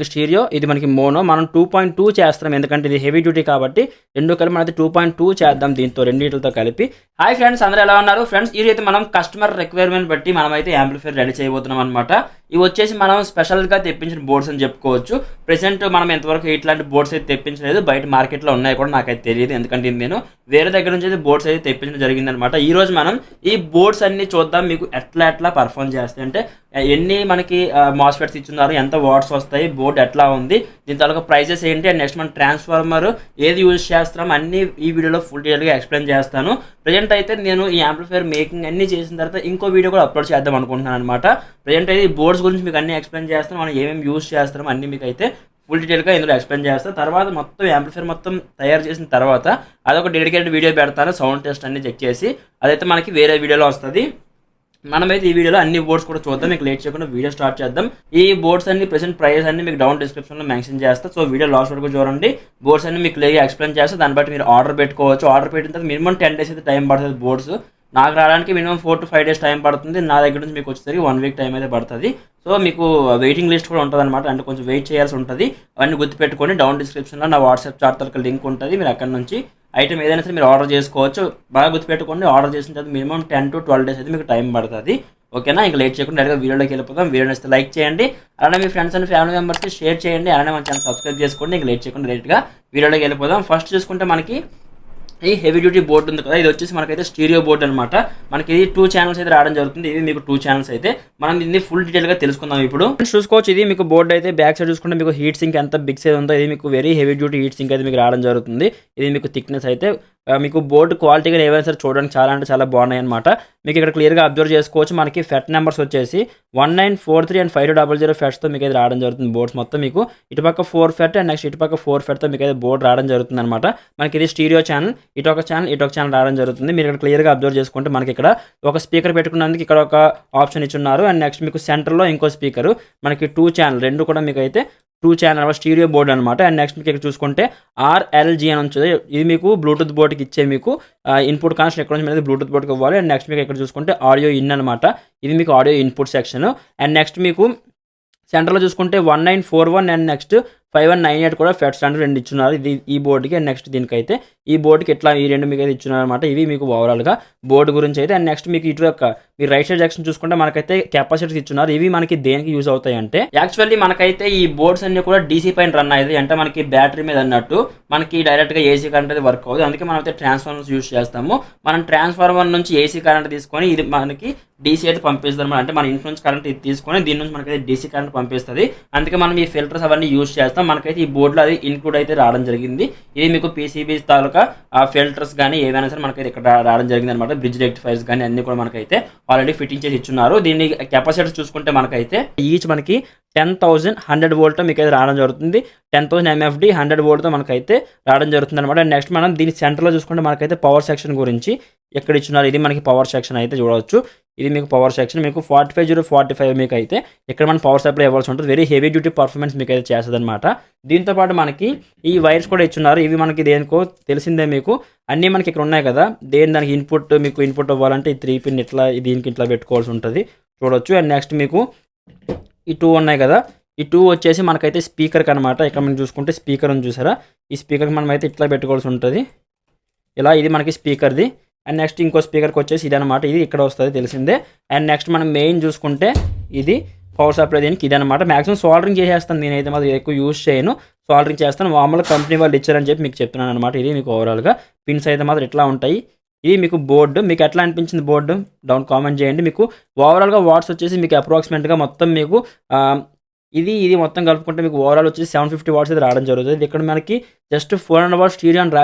Stereo, ఇది మనకి mono. మనం 2.2 చేస్తున్నాం ఎందుకంటే ఇది హెవీ డ్యూటీ కాబట్టి. రెండు కలిపి మనది 2.2 చేద్దాం దీంతో, రెండింటితో కలిపి. హాయ్ ఫ్రెండ్స్, అందరూ ఎలా ఉన్నారు? ఫ్రెండ్స్, ఈ అయితే మనం కస్టమర్ రిక్వైర్మెంట్ బట్టి మనమైతే యాంప్లిఫైర్ రెడీ చేయబోతున్నాం అనమాట. ఇవి వచ్చేసి మనం స్పెషల్గా తెప్పించిన బోర్డ్స్ అని చెప్పుకోవచ్చు. ప్రెసెంట్ మనం ఎంతవరకు ఇట్లాంటి బోర్డ్స్ అయితే తెప్పించలేదు. బయట మార్కెట్లో ఉన్నాయి కూడా నాకైతే తెలియదు, ఎందుకంటే నేను వేరే దగ్గర నుంచి అయితే బోర్డ్స్ అయితే తెప్పించడం జరిగిందనమాట. ఈ రోజు మనం ఈ బోర్డ్స్ అన్ని చూద్దాం, మీకు ఎట్లా పర్ఫార్మ్ చేస్తాయి అంటే ఎన్ని మనకి మాస్ఫెట్స్ ఇచ్చున్నారు, ఎంత వాట్స్ వస్తాయి, బోర్డ్ ఎట్లా ఉంది, దీని తాలూకా ప్రైజెస్ ఏంటి, అండ్ నెక్స్ట్ మన ట్రాన్స్ఫార్మర్ ఏది యూజ్ చేస్తాం అన్ని ఈ వీడియోలో ఫుల్ డీటెయిల్గా ఎక్స్ప్లెయిన్ చేస్తాను. ప్రజెంట్ అయితే నేను ఈ యాంప్లిఫైర్ మేకింగ్ అన్ని చేసిన తర్వాత ఇంకో వీడియో కూడా అప్లోడ్ చేద్దాం అనుకుంటున్నాను అనమాట. ప్రజెంట్ అయితే ఈ బోర్డ్స్ గురించి మీకు అన్ని ఎక్స్ప్లెయిన్ చేస్తాను, మనం ఏమేమి యూజ్ చేస్తాం అన్ని మీకు అయితే ఫుల్ డీటెయిల్గా ఇందులో ఎక్స్ప్లెయిన్ చేస్తాను. తర్వాత మొత్తం యాంప్లిఫైర్ మొత్తం తయారు చేసిన తర్వాత అదొక డెడికేటెడ్ వీడియో పెడతాను, సౌండ్ టెస్ట్ అన్ని చెక్ చేసి. అదైతే మనకి వేరే వీడియోలో వస్తుంది. మనమైతే ఈ వీడియోలో అన్ని బోర్డ్స్ కూడా చూద్దాం. మీకు లేట్ చేయకుండా వీడియో స్టార్ట్ చేద్దాం. ఈ బోర్డ్స్ అన్ని ప్రెసెంట్ ప్రైస్ అన్ని మీకు డౌన్ డిస్క్రిప్షన్లో మెన్షన్ చేస్తా. సో వీడియో లాస్ట్ వరకు చూడండి. బోర్డ్స్ అన్ని మీకు క్లియర్గా ఎక్స్ప్లెయిన్ చేస్తే దాన్ని బట్టి మీరు ఆర్డర్ పెట్టుకోవచ్చు. ఆర్డర్ పెట్టిన తర్వాత మినిమం 10 days అయితే టైం పడుతుంది. బోర్డ్స్ నాకు రావడానికి మినిమం 4 to 5 days టైం పడుతుంది. నా దగ్గర నుంచి మీకు వచ్చేసరికి 1 week టైం అయితే పడుతుంది. సో మీకు వెయిటింగ్ లిస్ట్ కూడా ఉంటుంది అనమాట, అంటే కొంచెం వెయిట్ చేయాల్సి ఉంటుంది. అవన్నీ గుర్తుపెట్టుకొని డౌన్ డిస్క్రిప్షన్లో నా వాట్సాప్ చాట్ తరగతి లింక్ ఉంటుంది. మీరు అక్కడ నుంచి ఐటమ్ ఏదైనా సరే మీరు ఆర్డర్ చేసుకోవచ్చు. బాగా గుర్తుపెట్టుకోండి, ఆర్డర్ చేసిన తర్వాత మినిమం 10 to 12 days అయితే మీకు టైం పడుతుంది. ఓకేనా? ఇంకా లేట్ చేయకుండా డైరెక్ట్గా వీడియోలోకి వెళ్ళిపోతాం. వీడియో నచ్చితే లైక్ చేయండి, అలానే మీ ఫ్రెండ్స్ అండ్ ఫ్యామిలీ మెంబర్స్కి షేర్ చేయండి, అలానే మన ఛానల్ సబ్స్క్రైబ్ చేసుకోండి. ఇంకా లేట్ చేయకుండా డైరెక్ట్గా వీడియోలోకి వెళ్ళిపోదాం. ఫస్ట్ చూసుకుంటే మనకి ఈ హెవీ డ్యూటీ బోర్డు ఉంది కదా, ఇది వచ్చేసి మనకైతే స్టీరియో బోర్డు అనమాట. మనకి ఇది 2 channels అయితే రావడం జరుగుతుంది. ఇది మీకు 2 channels అయితే మనం దీన్ని ఫుల్ డీటెయిల్గా తెలుసుకుందాం. ఇప్పుడు చూసుకోవచ్చు, ఇది మీకు బోర్డు అయితే బ్యాక్ సైడ్ చూసుకుంటే మీకు హీట్ సింక్ ఎంత బిగ్ సైజ్ ఉందో, ఇది మీకు very heavy duty heat sink అయితే మీకు రావడం జరుగుతుంది. ఇది మీకు థిక్నెస్ అయితే మీకు బోర్డు క్వాలిటీగా ఏవైనా సరే చూడడానికి చాలా అంటే చాలా బాగున్నాయి అనమాట. మీకు ఇక్కడ క్లియర్గా అబ్జర్వ్ చేసుకోవచ్చు. మనకి ఫెట్ నెంబర్స్ వచ్చేసి 1943 and 5200 ఫెట్స్తో మీకు అయితే రావడం జరుగుతుంది. బోర్డ్స్ మొత్తం మీకు ఇటుపక్క 4 ఫెట్ అండ్ నెక్స్ట్ ఇటుపక్క 4 ఫెట్తో మీకు అయితే బోర్డు రావడం జరుగుతుంది అనమాట. మనకి ఇది స్టీరియో ఛానల్, ఇటొక ఛానల్ రావడం జరుగుతుంది. మీరు ఇక్కడ క్లియర్గా అబ్జర్వ్ చేసుకుంటే మనకి ఇక్కడ ఒక స్పీకర్ పెట్టుకున్నందుకు ఇక్కడ ఒక ఆప్షన్ ఇచ్చున్నారు. అండ్ నెక్స్ట్ మీకు సెంటర్లో ఇంకో స్పీకర్, మనకి 2 channel రెండు కూడా మీకు అయితే 2 channel స్టీరియో బోర్డు అనమాట. అండ్ నెక్స్ట్ మీకు ఇక్కడ చూసుకుంటే RLG అని ఉంటుంది. ఇది మీకు బ్లూటూత్ బోర్డుకి ఇచ్చే మీకు ఇన్పుట్ కనెక్షన్ ఎక్కడ నుంచి బ్లూటూత్ బోర్డుకి ఇవ్వాలి. అండ్ నెక్స్ట్ మీకు ఇక్కడ చూసుకుంటే ఆడియో ఇన్ అనమాట. ఇది మీకు audio input section. And next మీకు సెంటర్లో చూసుకుంటే 1941 అండ్ నెక్స్ట్ 5198 కూడా ఫెట్ స్టాండర్డ్ 2 ఇచ్చున్నారు. ఇది ఈ బోర్డుకి. అండ్ నెక్స్ట్ దీనికైతే ఈ బోర్డుకి ఇట్లా ఈ 2 మీకు అయితే ఇచ్చున్నారు అనమాట. ఇవి మీకు ఓవరాల్గా బోర్డు గురించి అయితే. అండ్ నెక్స్ట్ మీకు ఇటు యొక్క మీరు రైట్ సైడ్ సెక్షన్ చూసుకుంటే మనకైతే కెపాసిటీస్ ఇచ్చున్నారు. ఇవి మనకి దేనికి యూజ్ అవుతాయి అంటే యాక్చువల్లీ మనకైతే ఈ బోర్డ్స్ అన్ని కూడా డీసీ పైన రన్ అయ్యేది, అంటే మనకి బ్యాటరీ మీద అన్నట్టు మనకి డైరెక్ట్గా ఏసీ కరెంట్ అయితే వర్క్ అవుతుంది. అందుకే మనం అయితే ట్రాన్స్ఫార్మర్స్ యూజ్ చేస్తాము. మనం ట్రాన్స్ఫార్మర్ నుంచి ఏసీ కరెంట్ తీసుకొని ఇది మనకి డీసీ అయితే పంపిస్తుంది అనమాట. అంటే మన ఇంటి నుంచి కరెంట్ ఇది తీసుకొని దీని నుంచి మనకైతే డీసీ కరెంట్ పంపిస్తుంది. అందుకే మనం ఈ ఫిల్టర్స్ అవన్నీ యూజ్ చేస్తాం. మనకైతే ఈ బోర్డులో అది ఇన్క్లూడ్ అయితే రావడం జరిగింది. ఇది మీకు పీసీబీ తాలూకా ఫిల్టర్స్ కానీ ఏవైనా సరే మనకైతే ఇక్కడ రావడం జరిగింది అనమాట. బ్రిడ్జ్ రెక్టిఫైర్స్ కానీ అన్ని కూడా మనకైతే ఆల్రెడీ ఫిట్టింగ్ చేసి ఇచ్చున్నారు. దీన్ని కెపాసిటీస్ చూసుకుంటే మనకైతే ఈచ్ మనకి 10,100 వోల్ట్ మీకు అయితే రావడం జరుగుతుంది. 10,000 MFD 100 వోల్ట్తో మనకైతే రావడం జరుగుతుంది అనమాట. నెక్స్ట్ మనం దీని సెంటర్లో చూసుకుంటే మనకైతే పవర్ సెక్షన్ గురించి ఎక్కడ ఇచ్చున్నారు. ఇది మనకి పవర్ సెక్షన్ అయితే చూడవచ్చు. ఇది మీకు పవర్ సెక్షన్, మీకు 45045 మీకు అయితే ఇక్కడ మనం పవర్ సప్లై ఇవ్వాల్సి ఉంటుంది. వెరీ హెవీ డ్యూటీ పర్ఫార్మెన్స్ మీకు అయితే చేస్తుంది అనమాట. దీంతోపాటు మనకి ఈ వైర్స్ కూడా ఇచ్చున్నారు. ఇవి మనకి దేనికో తెలిసిందే మీకు, అన్నీ మనకి ఇక్కడ ఉన్నాయి కదా. దానికి ఇన్పుట్ మీకు ఇన్పుట్ ఇవ్వాలంటే ఈ 3 pin ఇట్లా దీనికి ఇట్లా పెట్టుకోవాల్సి ఉంటుంది చూడవచ్చు. అండ్ నెక్స్ట్ మీకు ఈ 2 ఉన్నాయి కదా, ఈ 2 వచ్చేసి మనకైతే స్పీకర్కి అనమాట. ఇక్కడ మనం చూసుకుంటే స్పీకర్ అని చూసారా, ఈ స్పీకర్కి మనం అయితే ఇట్లా పెట్టుకోవాల్సి ఉంటుంది ఇలా. ఇది మనకి స్పీకర్ది. అండ్ నెక్స్ట్ ఇంకో స్పీకర్కి వచ్చేసి ఇది అనమాట, ఇది ఇక్కడ వస్తుంది తెలిసిందే. అండ్ నెక్స్ట్ మనం మెయిన్ చూసుకుంటే ఇది పవర్ సప్లై దీనికి ఇది అనమాట. మాక్సిమం సోల్డరింగ్ చేసేస్తాను నేనైతే, మాత్రం ఎక్కువ యూజ్ చేయను, సోల్డరింగ్ చేస్తాను. మామూలుగా కంపెనీ వాళ్ళు ఇచ్చారని చెప్పి మీకు చెప్తున్నాను అనమాట. ఇది మీకు ఓవరాల్గా పిన్స్ అయితే మాత్రం ఇట్లా ఉంటాయి. ఇది మీకు బోర్డు, మీకు ఎట్లా అనిపించింది బోర్డు డౌన్ కామెంట్ చేయండి. మీకు ఓవరాల్గా వాట్స్ వచ్చేసి మీకు అప్రాక్సిమేట్గా మొత్తం మీకు ఇది మొత్తం కలుపుకుంటే మీకు ఓవరాల్ వచ్చేసి 750 watts అయితే రావడం జరుగుతుంది. ఇక్కడ మనకి జస్ట్ 400 watts స్టీరియో అని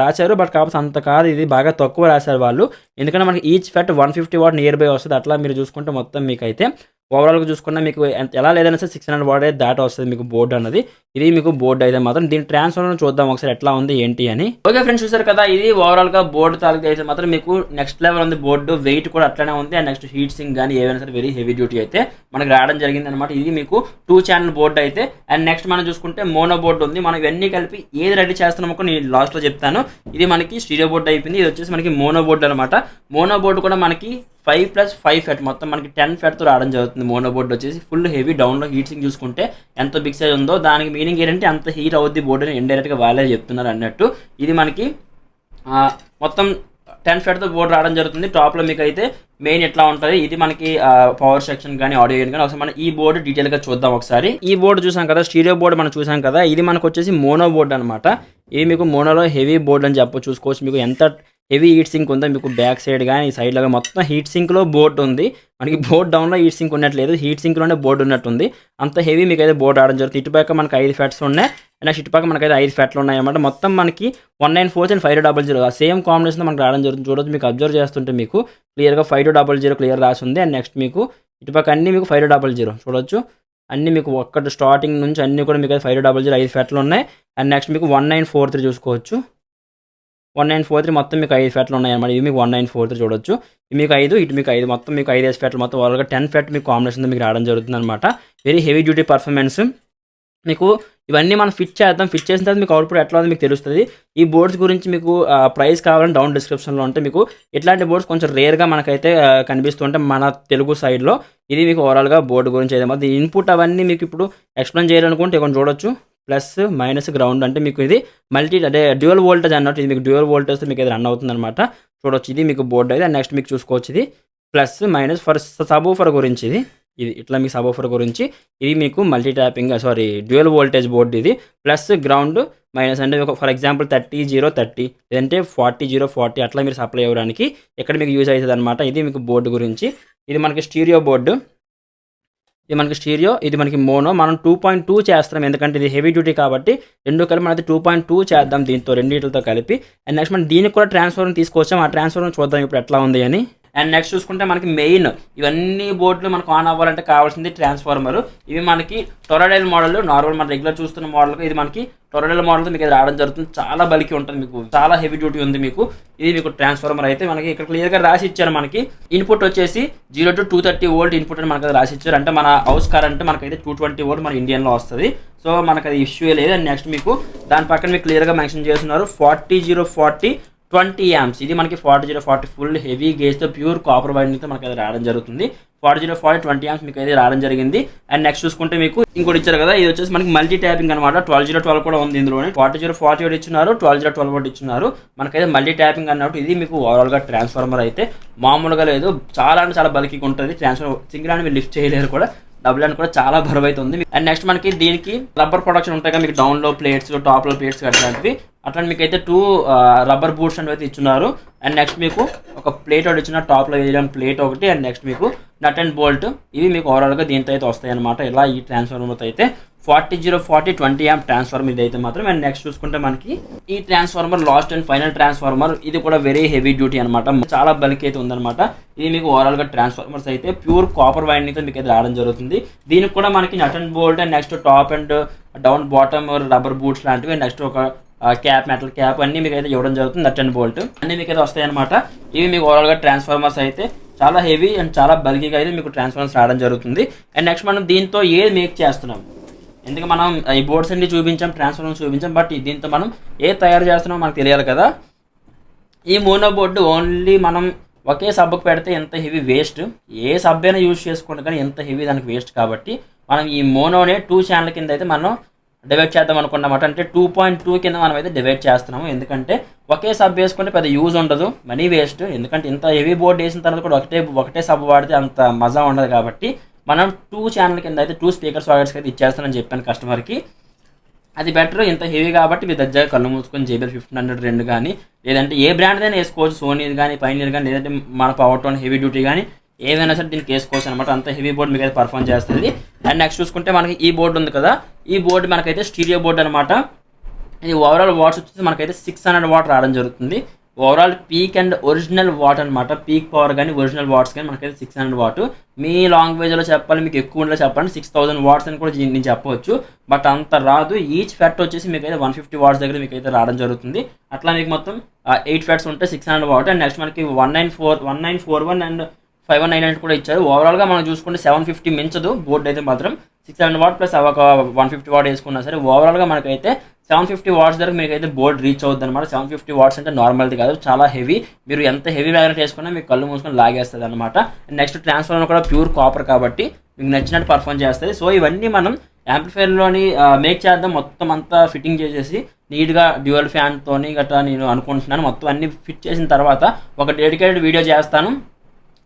రాశారు, బట్ కాకపోతే అంత కాదు, ఇది బాగా తక్కువ రాశారు వాళ్ళు. ఎందుకంటే మనకి ఈచ్ ఫెట్ 150 watt నియర్ బై వస్తుంది. అట్లా మీరు చూసుకుంటే మొత్తం మీకు అయితే ఓవరాల్గా చూసుకున్నా మీకు ఎలా లేదన్నా సరే 600 watt అయితే దాటి వస్తుంది మీకు బోర్డు అన్నది. ఇది మీకు బోర్డు అయితే మాత్రం దీని ట్రాన్స్ఫార్మర్ చూద్దాం ఒకసారి ఎట్లా ఉంది ఏంటి అని. ఓకే ఫ్రెండ్స్, చూసారు కదా, ఇది ఓవరాల్గా బోర్డు తాలూకు అయితే మాత్రం మీకు నెక్స్ట్ లెవెల్ ఉంది. బోర్డు వెయిట్ కూడా అట్లనే ఉంది. అండ్ నెక్స్ట్ హీట్ సింక్ కానీ ఏవైనా సరే వెరీ హెవీ డ్యూటీ అయితే మనకి రావడం జరిగింది అనమాట. ఇది మీకు 2 channel బోర్డు అయితే. అండ్ నెక్స్ట్ మనం చూసుకుంటే మోనో బోర్డు ఉంది. మనం ఇవన్నీ కలిపి ఏది రెడీ చేస్తున్నామో నేను లాస్ట్లో చెప్తాను. ఇది మనకి స్టీరియో బోర్డు అయిపోయింది. ఇది వచ్చేసి మనకి మోనో బోర్డు అనమాట. మోనో బోర్డు కూడా మనకి 5+5 ఫెట్ మొత్తం మనకి 10 ఫెట్తో రావడం జరుగుతుంది. మోనో బోర్డు వచ్చేసి ఫుల్ హెవీ. డౌన్లో హీట్ సింక్ చూసుకుంటే ఎంత బిగ్ సైజ్ ఉందో దానికి మీనింగ్ ఏంటంటే అంత హీట్ అవుద్ది బోర్డు అని ఇండైరెక్ట్గా వాళ్ళే చెప్తున్నారు అన్నట్టు. ఇది మనకి మొత్తం 10 ఫెట్తో బోర్డు రావడం జరుగుతుంది. టాప్లో మీకు అయితే మెయిన్ ఎట్లా ఉంటుంది, ఇది మనకి పవర్ సెక్షన్ కానీ ఆడియో కానీ ఒకసారి మనం ఈ బోర్డు డీటెయిల్గా చూద్దాం. ఒకసారి ఈ బోర్డు చూసాం కదా, స్టీరియో బోర్డు మనం చూసాం కదా, ఇది మనకు వచ్చేసి మోనో బోర్డు అనమాట. ఇది మీకు మోనోలో హెవీ బోర్డు అని చూసుకోవచ్చు. మీకు ఎంత హెవీ హీట్ సింక్ ఉందో మీకు బ్యాక్ సైడ్ కానీ సైడ్లో మొత్తం హీట్ సింక్లో బోర్డు ఉంది. మనకి బోర్డు డౌన్లో హీట్ సింక్ ఉన్నట్లేదు, హీట్ సింక్లోనే బోర్డు ఉన్నట్టుంది. అంత హెవీ మీకు అయితే బోర్డు రావడం జరుగుతుంది. ఇటుపక్క మనకి 5 ఫెట్స్ ఉన్నాయి, నెక్స్ట్ ఇటుపక్క మనకైతే 5 ఫెట్లు ఉన్నాయి అన్నమాట. మొత్తం మనకి 194 and 5200 సేమ్ కాంబినేషన్ మనకు రావడం జరుగుతుంది. చూడొచ్చు, మీకు అబ్జర్వ్ చేస్తుంటే మీకు క్లియర్గా 5200 క్లియర్ రాసి ఉంది. అండ్ నెక్స్ట్ మీకు ఇటుపక్క అన్నీ మీకు 5200 చూడొచ్చు. అన్నీ మీకు ఒక్కటి స్టార్టింగ్ నుంచి అన్నీ కూడా మీకు 5200 5 ఫెట్లు ఉన్నాయి. అండ్ నెక్స్ట్ మీకు 1943 చూసుకోవచ్చు. 1943 మొత్తం మీకు 5 ఫెట్లు ఉన్నాయి అన్నమాట. ఇది మీకు 1943 చూడొచ్చు. ఇది మీకు 5, ఇటు మీకు 5, మొత్తం మీకు 5 ఫెట్లు, మొత్తం ఓవర్గా 10 ఫెట్ మీకు కాంబినేషన్ మీకు రావడం జరుగుతుంది అనమాట. Very heavy duty performance. మీకు ఇవన్నీ మనం ఫిట్ చేద్దాం. ఫిట్ చేసిన తర్వాత మీకు అవుట్పుట్ ఎట్లా ఉంది మీకు తెలుస్తుంది. ఈ బోర్డ్స్ గురించి మీకు ప్రైస్ కావాలని డౌన్ డిస్క్రిప్షన్లో ఉంటే మీకు ఇట్లాంటి బోర్డ్స్ కొంచెం రేర్గా మనకైతే కనిపిస్తుంటే మన తెలుగు సైడ్లో. ఇది మీకు ఓవరాల్గా బోర్డు గురించి అయితే మాత్రం ఇన్పుట్ అవన్నీ మీకు ఇప్పుడు ఎక్స్ప్లెయిన్ చేయాలనుకుంటే కొంచెం చూడొచ్చు. ప్లస్ మైనస్ గ్రౌండ్ అంటే మీకు ఇది మల్టీ అంటే డ్యూయల్ వోల్టేజ్ అన్నట్టు. ఇది మీకు డ్యూయల్ వోల్టేజ్ మీకు ఇది రన్ అవుతుంది అనమాట. చూడొచ్చు, ఇది మీకు బోర్డు అయితే. నెక్స్ట్ మీకు చూసుకోవచ్చు ఇది ప్లస్ మైనస్ ఫర్ సబూఫర్ గురించి. ఇది ఇట్లా మీకు సబూఫర్ గురించి. ఇది మీకు multi tapping dual voltage board. ఇది ప్లస్ గ్రౌండ్ మైనస్ అంటే ఫర్ ఎగ్జాంపుల్ 30-0-30 లేదంటే 40-0-40 అట్లా మీరు సప్లై అవ్వడానికి ఇక్కడ మీకు యూజ్ అవుతుంది అనమాట. ఇది మీకు బోర్డు గురించి. ఇది మనకి స్టీరియో బోర్డు. ఇది మనకి స్టీరియో, ఇది మనకి మోనో. మనం 2.2 చేస్తాం ఎందుకంటే ఇది హెవీ డ్యూటీ కాబట్టి. రెండు కలిపి మనది 2.2 చేద్దాం దీంతో, రెండింటితో కలిపి. అండ్ నెక్స్ట్ మనం దీనికి కూడా ట్రాన్స్ఫార్మర్ తీసుకొచ్చాం. ఆ ట్రాన్స్ఫార్మర్ చూద్దాం ఇప్పుడు ఎట్లా ఉంది అని. అండ్ నెక్స్ట్ చూసుకుంటే మనకి మెయిన్ ఇవన్నీ బోర్డులు మనకు ఆన్ అవ్వాలంటే కావాల్సింది ట్రాన్స్ఫార్మర్. ఇవి మనకి టొరాడైల్ మోడల్, నార్మల్ మన రెగ్యులర్ చూస్తున్న మోడల్. ఇది మనకి టొరాడైల్ మోడల్తో మీకు ఇది రావడం జరుగుతుంది. చాలా బలికి ఉంటుంది, మీకు చాలా హెవీ డ్యూటీ ఉంది మీకు. ఇది మీకు ట్రాన్స్ఫార్మర్ అయితే మనకి ఇక్కడ క్లియర్గా రాసి ఇచ్చారు. మనకి ఇన్పుట్ వచ్చేసి 0 to 230 వోల్ట్ ఇన్పుట్ అని మనకి రాసి ఇచ్చారు. అంటే మన హౌస్ కరెంట్ మనకైతే 220 వోల్ట్ మన ఇండియన్లో వస్తుంది. సో మనకు అది ఇష్యూ లేదు. అండ్ నెక్స్ట్ మీకు దాని పక్కన మీకు క్లియర్గా మెన్షన్ చేస్తున్నారు 40-0-40 20 amps. ఇది మనకి 40-0-40 ఫుల్ హెవీ గేజ్తో ప్యూర్ కాపర్ వైండింగ్తో మనకి అది రావడం జరుగుతుంది. 40-0-40 20 amps మీకు అయితే రావడం జరిగింది. అండ్ నెక్స్ట్ చూసుకుంటే మీకు ఇంకోటి ఇచ్చారు కదా, ఇది వచ్చేసి మనకి మల్టీ ట్యాపింగ్ అనమాట. 12-0-12 కూడా ఉంది ఇందులోనే. 40-0-40 ఒకటి ఇచ్చినారు, 12-0-12 ఒకటి ఇచ్చినారు. మనకైతే మల్టీ ట్యాపింగ్ అన్నట్టు. ఇది మీకు ఓవరాల్గా ట్రాన్స్ఫార్మర్ అయితే మామూలుగా లేదు, చాలా అంటే చాలా బల్కీగా ఉంటుంది. ట్రాన్స్ఫార్మర్ సింగిల్ అని మీరు లిఫ్ట్ చేయలేరు కూడా, డబుల్ అని కూడా చాలా బరువు అయితే ఉంది. అండ్ నెక్స్ట్ మనకి దీనికి రబ్బర్ ప్రొడక్షన్ ఉంటాయి కదా, మీకు డౌన్లో ప్లేట్స్, టాప్లో ప్లేట్స్ అట్లాంటివి. అట్లా మీకు అయితే 2 రబ్బర్ బూట్స్ అనేవి అయితే ఇచ్చున్నారు. అండ్ నెక్స్ట్ మీకు ఒక ప్లేట్ ఒకటి ఇచ్చిన, టాప్లో వేయడం ప్లేట్ ఒకటి. అండ్ నెక్స్ట్ మీకు నట్ అండ్ బోల్ట్. ఇవి మీకు ఓవరాల్గా దీంతో అయితే వస్తాయి అనమాట. ఇలా ఈ ట్రాన్స్ఫార్మర్తో అయితే 40-0-40 20 amp ట్రాన్స్ఫార్మర్ ఇది అయితే మాత్రం. అండ్ నెక్స్ట్ చూసుకుంటే మనకి ఈ transformer last and final transformer. ఇది కూడా వెరీ హెవీ డ్యూటీ అనమాట, చాలా బల్క్ అయితే ఉందన్నమాట. ఇది మీకు ఓవరాల్గా ట్రాన్స్ఫార్మర్స్ అయితే ప్యూర్ కాపర్ వైండింగ్తో మీకు అయితే రావడం జరుగుతుంది. దీనికి కూడా మనకి nut and bolt and next top and down bottom rubber boots లాంటివి, నెక్స్ట్ ఒక క్యాప్, మెటల్ క్యాప్ అన్నీ మీకు అయితే ఇవ్వడం జరుగుతుంది. నట్ అండ్ బోల్ట్ అన్నీ మీకు అయితే వస్తాయి అనమాట. ఇవి మీకు ఓవరాల్గా ట్రాన్స్ఫార్మర్స్ అయితే చాలా హెవీ అండ్ చాలా బల్కీగా అయితే మీకు ట్రాన్స్ఫార్మర్స్ రావడం జరుగుతుంది. అండ్ నెక్స్ట్ మనం దీంతో ఏది మేక్ చేస్తున్నాం, ఎందుకంటే మనం ఈ బోర్డ్స్ అన్ని చూపించాం, ట్రాన్స్ఫార్మర్స్ చూపించాం, బట్ దీంతో మనం ఏది తయారు చేస్తున్నామో మనకు తెలియాలి కదా. ఈ మోనో బోర్డు ఓన్లీ మనం ఒకే సబ్బుకు పెడితే ఎంత హెవీ వేస్ట్, ఏ సబ్ అయినా యూజ్ చేసుకుంటే కానీ ఎంత హెవీ దానికి వేస్ట్. కాబట్టి మనం ఈ మోనోనే 2 ఛానల్ కింద అయితే మనం డివైడ్ చేద్దాం అనుకున్నమాట. అంటే 2.2 కింద మనం అయితే డివైడ్ చేస్తున్నాము. ఎందుకంటే ఒకే సబ్ వేసుకుంటే పెద్ద యూజ్ ఉండదు, మనీ వేస్ట్. ఎందుకంటే ఇంత హెవీ బోర్డు వేసిన తర్వాత కూడా ఒకటే సబ్ వాడితే అంత మజా ఉండదు. కాబట్టి మనం 2 ఛానల్ కింద అయితే 2 స్పీకర్ సాకెట్స్కి అయితే ఇచ్చేస్తానని చెప్పాను కస్టమర్కి. అది బెటర్, ఇంత హెవీ కాబట్టి మీ దగ్గర కళ్ళు మూసుకొని JBL 1500 కానీ లేదంటే ఏ బ్రాండ్ అయినా వేసుకోవచ్చు. సోనీది కానీ, పైనీర్ కానీ, లేదంటే మన పవర్ టోన్ హెవీ డ్యూటీ కానీ ఏదైనా సరే దీనికి వేసుకోవచ్చు అనమాట. అంత హెవీ బోర్డు మీకు అయితే పర్ఫామ్ చేస్తుంది. అండ్ నెక్స్ట్ చూసుకుంటే మనకి ఈ బోర్డు ఉంది కదా, ఈ బోర్డు మనకైతే స్టీరియో బోర్డు అనమాట. ఇది ఓవరాల్ వాట్స్ వచ్చేసి మనకైతే 600 వాట్ రావడం జరుగుతుంది. Overall peak and original what అనమాట. పీక్ పవర్ కానీ ఒరిజినల్ వాట్స్ కానీ మనకైతే 600 వాట్. మీ లాంగ్వేజ్లో చెప్పాలి, మీకు ఎక్కువ ఉండలో చెప్పాలి 6000 వాట్స్ అని కూడా నేను చెప్పవచ్చు. బట్ అంత రాదు. ఈచ్ ఫెట్ వచ్చేసి మీకు అయితే 150 వాట్స్ దగ్గర మీకు అయితే రావడం జరుగుతుంది. అట్లా మీకు మొత్తం 8 ఫెట్స్ ఉంటే 600 వాట్. అండ్ నెక్స్ట్ మనకి 1941 అండ్ 5198 కూడా ఇచ్చారు. ఓవరాల్గా మనం చూసుకుంటే 750 మించదు బోర్డు అయితే మాత్రం. 600 వాట్ ప్లస్ ఒక 150 వాట్ వేసుకున్నా సరే ఓవరాల్గా మనకైతే 750 వాట్స్ దగ్గర మీకు అయితే బోర్డ్ రీచ్ అవుతుంది అనమాట. 750 వాట్స్ అంటే నార్మల్ది కాదు, చాలా హెవీ. మీరు ఎంత హెవీ మ్యాగ్నెట్ వేసుకున్నా మీకు కళ్ళు మూసుకొని లాగేస్తుంది అనమాట. నెక్స్ట్ ట్రాన్స్ఫార్మర్ కూడా ప్యూర్ కాపర్ కాబట్టి మీకు నచ్చినట్టు పర్ఫామ్ చేస్తుంది. సో ఇవన్నీ మనం యాంప్లిఫైర్లోని మేక్ చేద్దాం, మొత్తం అంతా ఫిట్టింగ్ చేసేసి నీట్గా డ్యూయల్ ఫ్యాన్తోని గట్రా నేను అనుకుంటున్నాను. మొత్తం అన్ని ఫిట్ చేసిన తర్వాత ఒక డెడికేటెడ్ వీడియో చేస్తాను.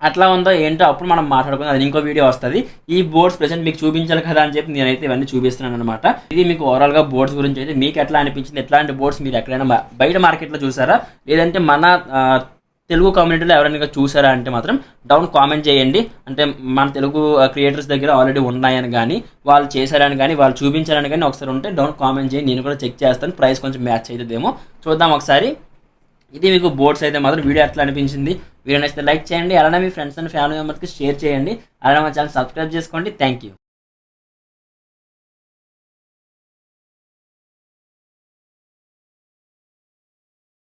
అట్లా ఉందో ఏంటో అప్పుడు మనం మాట్లాడుకుందాం, అది ఇంకో వీడియో వస్తుంది. ఈ బోర్డ్స్ ప్రెసెంట్ మీకు చూపించాలి కదా అని చెప్పి నేనైతే ఇవన్నీ చూపిస్తున్నాను అనమాట. ఇది మీకు ఓవరాల్గా బోర్డ్స్ గురించి అయితే మీకు ఎట్లా అనిపించింది, ఎట్లాంటి బోర్డ్స్ మీరు ఎక్కడైనా బయట మార్కెట్లో చూసారా, లేదంటే మన తెలుగు కమ్యూనిటీలో ఎవరైనా చూసారా అంటే మాత్రం డౌన్ కామెంట్ చేయండి. అంటే మన తెలుగు క్రియేటర్స్ దగ్గర ఆల్రెడీ ఉన్నాయని కానీ, వాళ్ళు చేశారని కానీ, వాళ్ళు చూపించారని కానీ ఒకసారి ఉంటే డౌన్ కామెంట్ చేయండి. నేను కూడా చెక్ చేస్తాను, ప్రైస్ కొంచెం మ్యాచ్ అవుతుందేమో చూద్దాం ఒకసారి. ఇది మీకు బోర్డ్స్ అయితే మాత్రం వీడియో ఎట్లా అనిపించింది, వీడియో నచ్చితే లైక్ చేయండి, అలానే మీ ఫ్రెండ్స్ అండ్ ఫ్యామిలీ మెంబర్స్కి షేర్ చేయండి, అలానే మా ఛానల్ సబ్స్క్రైబ్ చేసుకోండి. Thank you.